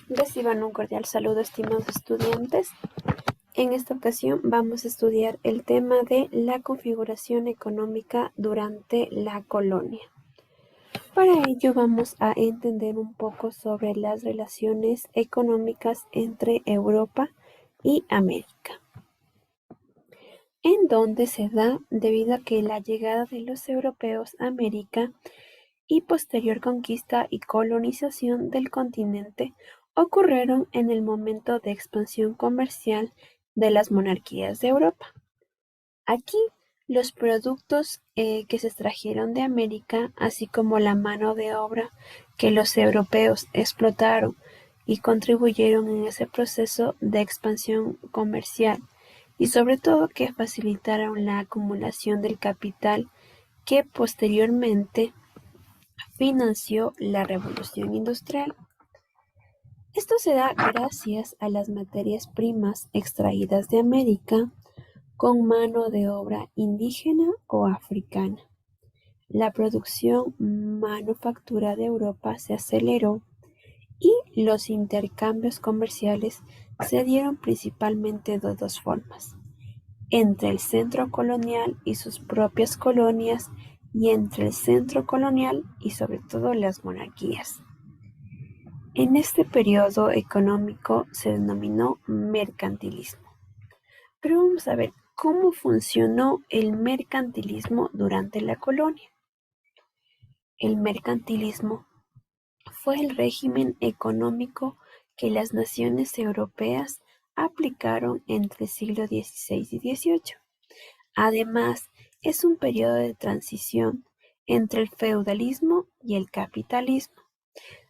Reciban un cordial saludo, estimados estudiantes. En esta ocasión vamos a estudiar el tema de la configuración económica durante la colonia. Para ello vamos a entender un poco sobre las relaciones económicas entre Europa y América, en donde se da debido a que la llegada de los europeos a América y posterior conquista y colonización del continente ocurrieron en el momento de expansión comercial de las monarquías de Europa. Aquí, los productos que se extrajeron de América, así como la mano de obra que los europeos explotaron y contribuyeron en ese proceso de expansión comercial, y sobre todo que facilitaron la acumulación del capital que posteriormente financió la revolución industrial. Esto se da gracias a las materias primas extraídas de América con mano de obra indígena o africana. La producción manufactura de Europa se aceleró y los intercambios comerciales se dieron principalmente de dos formas: entre el centro colonial y sus propias colonias, y entre el centro colonial y sobre todo las monarquías. En este periodo económico se denominó mercantilismo. Pero vamos a ver cómo funcionó el mercantilismo durante la colonia. El mercantilismo fue el régimen económico que las naciones europeas aplicaron entre el siglo XVI y XVIII. Además, es un periodo de transición entre el feudalismo y el capitalismo.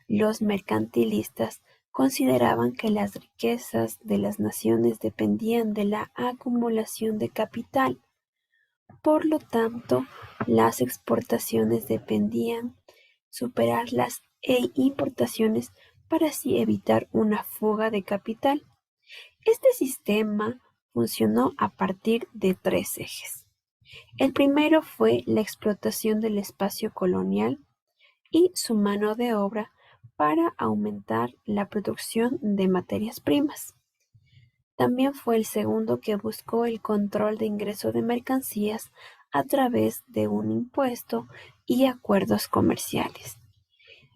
Los mercantilistas consideraban que las riquezas de las naciones dependían de la acumulación de capital. Por lo tanto, las exportaciones dependían superar las importaciones para así evitar una fuga de capital. Este sistema funcionó a partir de tres ejes. El primero fue la explotación del espacio colonial y su mano de obra para aumentar la producción de materias primas. También fue el segundo, que buscó el control de ingreso de mercancías a través de un impuesto y acuerdos comerciales.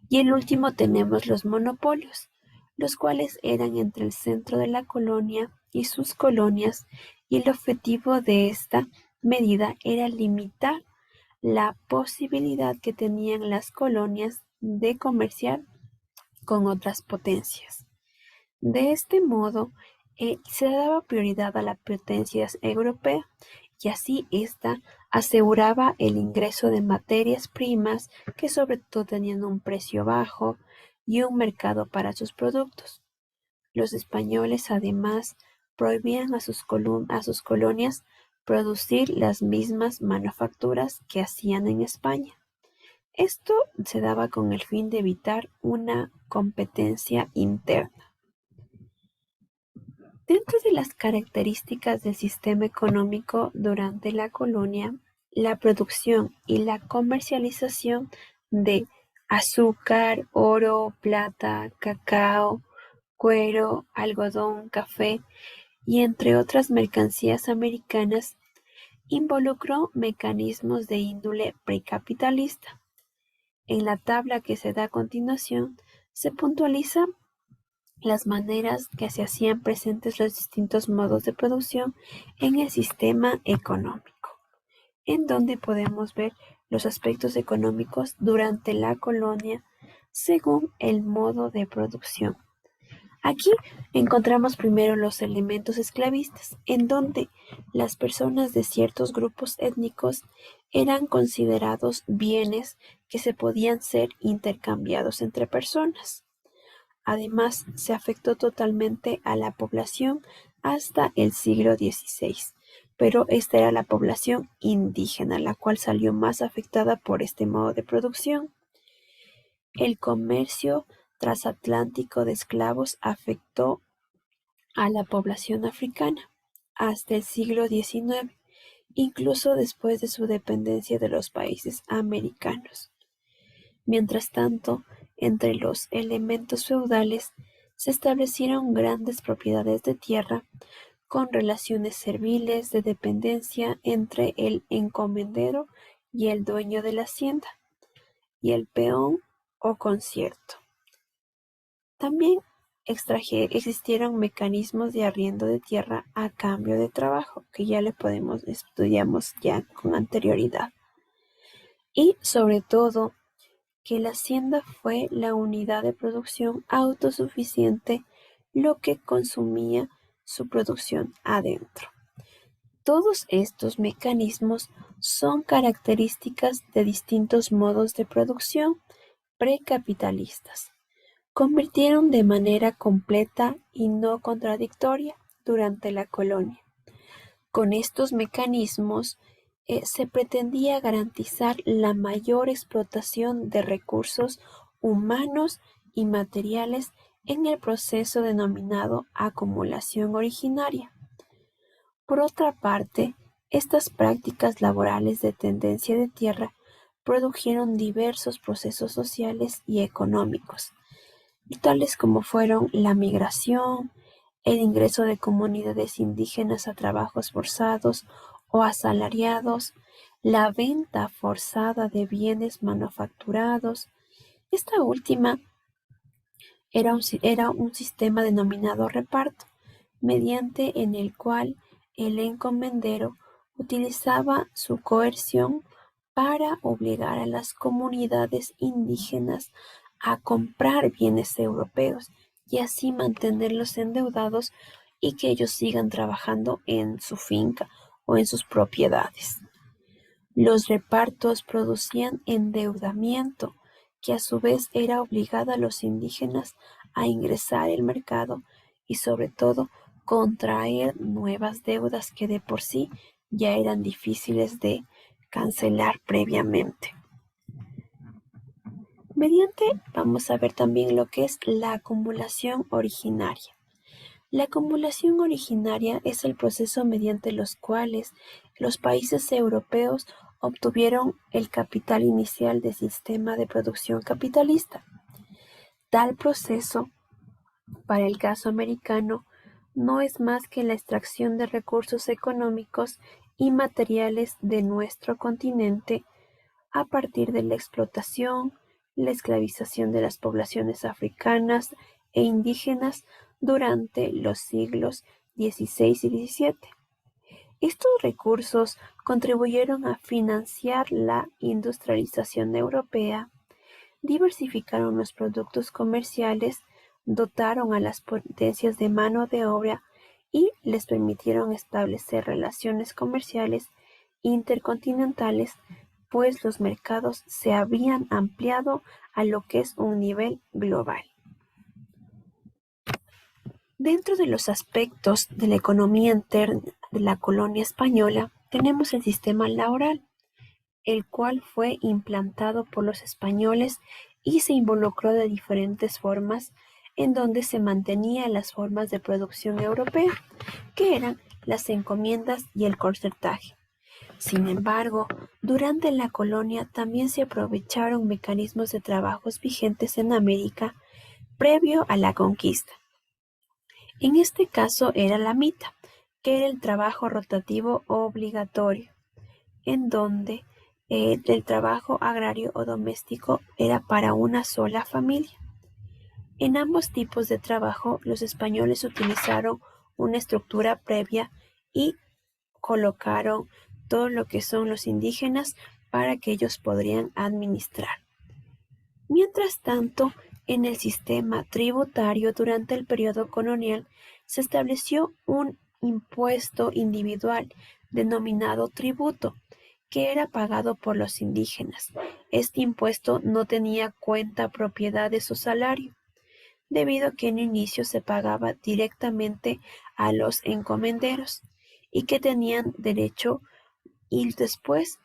Y el último tenemos los monopolios, los cuales eran entre el centro de la colonia y sus colonias, y el objetivo de esta medida era limitar la posibilidad que tenían las colonias de comerciar con otras potencias. De este modo, se daba prioridad a la potencia europea, y así ésta aseguraba el ingreso de materias primas que sobre todo tenían un precio bajo y un mercado para sus productos. Los españoles además prohibían a sus colonias producir las mismas manufacturas que hacían en España. Esto se daba con el fin de evitar una competencia interna. Dentro de las características del sistema económico durante la colonia, la producción y la comercialización de azúcar, oro, plata, cacao, cuero, algodón, café y entre otras mercancías americanas involucró mecanismos de índole precapitalista. En la tabla que se da a continuación se puntualiza las maneras que se hacían presentes los distintos modos de producción en el sistema económico, en donde podemos ver los aspectos económicos durante la colonia según el modo de producción. Aquí encontramos primero los elementos esclavistas, en donde las personas de ciertos grupos étnicos eran considerados bienes que se podían ser intercambiados entre personas. Además, se afectó totalmente a la población hasta el siglo XVI, pero esta era la población indígena, la cual salió más afectada por este modo de producción. El comercio transatlántico de esclavos afectó a la población africana hasta el siglo XIX, incluso después de su dependencia de los países americanos. Mientras tanto, entre los elementos feudales se establecieron grandes propiedades de tierra con relaciones serviles de dependencia entre el encomendero y el dueño de la hacienda, y el peón o concierto. También existieron mecanismos de arriendo de tierra a cambio de trabajo, que ya estudiamos ya con anterioridad. Y sobre todo, que la hacienda fue la unidad de producción autosuficiente, lo que consumía su producción adentro. Todos estos mecanismos son características de distintos modos de producción precapitalistas. Convirtieron de manera completa y no contradictoria durante la colonia. Con estos mecanismos se pretendía garantizar la mayor explotación de recursos humanos y materiales en el proceso denominado acumulación originaria. Por otra parte, estas prácticas laborales de tendencia de tierra produjeron diversos procesos sociales y económicos, tales como fueron la migración, el ingreso de comunidades indígenas a trabajos forzados o asalariados, la venta forzada de bienes manufacturados. Esta última era un sistema denominado reparto, mediante en el cual el encomendero utilizaba su coerción para obligar a las comunidades indígenas a comprar bienes europeos y así mantenerlos endeudados y que ellos sigan trabajando en su finca o en sus propiedades. Los repartos producían endeudamiento, que a su vez era obligado a los indígenas a ingresar al mercado y sobre todo contraer nuevas deudas que de por sí ya eran difíciles de cancelar previamente. Vamos a ver también lo que es la acumulación originaria. La acumulación originaria es el proceso mediante los cuales los países europeos obtuvieron el capital inicial del sistema de producción capitalista. Tal proceso, para el caso americano, no es más que la extracción de recursos económicos y materiales de nuestro continente a partir de la explotación, la esclavización de las poblaciones africanas e indígenas durante los siglos XVI y XVII. Estos recursos contribuyeron a financiar la industrialización europea, diversificaron los productos comerciales, dotaron a las potencias de mano de obra y les permitieron establecer relaciones comerciales intercontinentales, pues los mercados se habían ampliado a lo que es un nivel global. Dentro de los aspectos de la economía interna de la colonia española, tenemos el sistema laboral, el cual fue implantado por los españoles y se involucró de diferentes formas, en donde se mantenía las formas de producción europea, que eran las encomiendas y el concertaje. Sin embargo, durante la colonia también se aprovecharon mecanismos de trabajos vigentes en América previo a la conquista. En este caso era la mita, que era el trabajo rotativo obligatorio, en donde el trabajo agrario o doméstico era para una sola familia. En ambos tipos de trabajo, los españoles utilizaron una estructura previa y colocaron todo lo que son los indígenas para que ellos podrían administrar. Mientras tanto, en el sistema tributario durante el periodo colonial se estableció un impuesto individual denominado tributo, que era pagado por los indígenas. Este impuesto no tenía cuenta propiedad de su salario, debido a que en inicio se pagaba directamente a los encomenderos y que tenían derecho, y después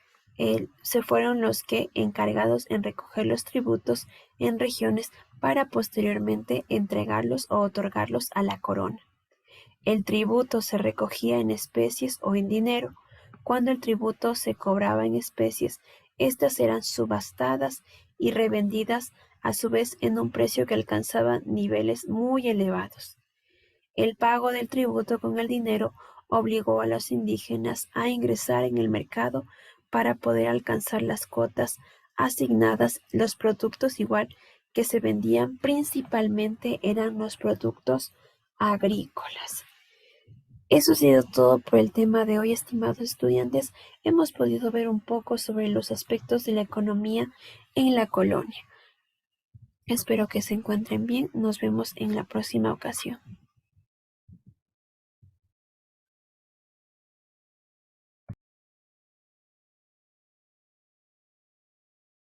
se fueron los que encargados en recoger los tributos en regiones para posteriormente entregarlos o otorgarlos a la corona. El tributo se recogía en especies o en dinero. Cuando el tributo se cobraba en especies, estas eran subastadas y revendidas a su vez en un precio que alcanzaba niveles muy elevados. El pago del tributo con el dinero obligó a los indígenas a ingresar en el mercado para poder alcanzar las cuotas asignadas. Los productos igual que se vendían principalmente eran los productos agrícolas. Eso ha sido todo por el tema de hoy, estimados estudiantes. Hemos podido ver un poco sobre los aspectos de la economía en la colonia. Espero que se encuentren bien. Nos vemos en la próxima ocasión.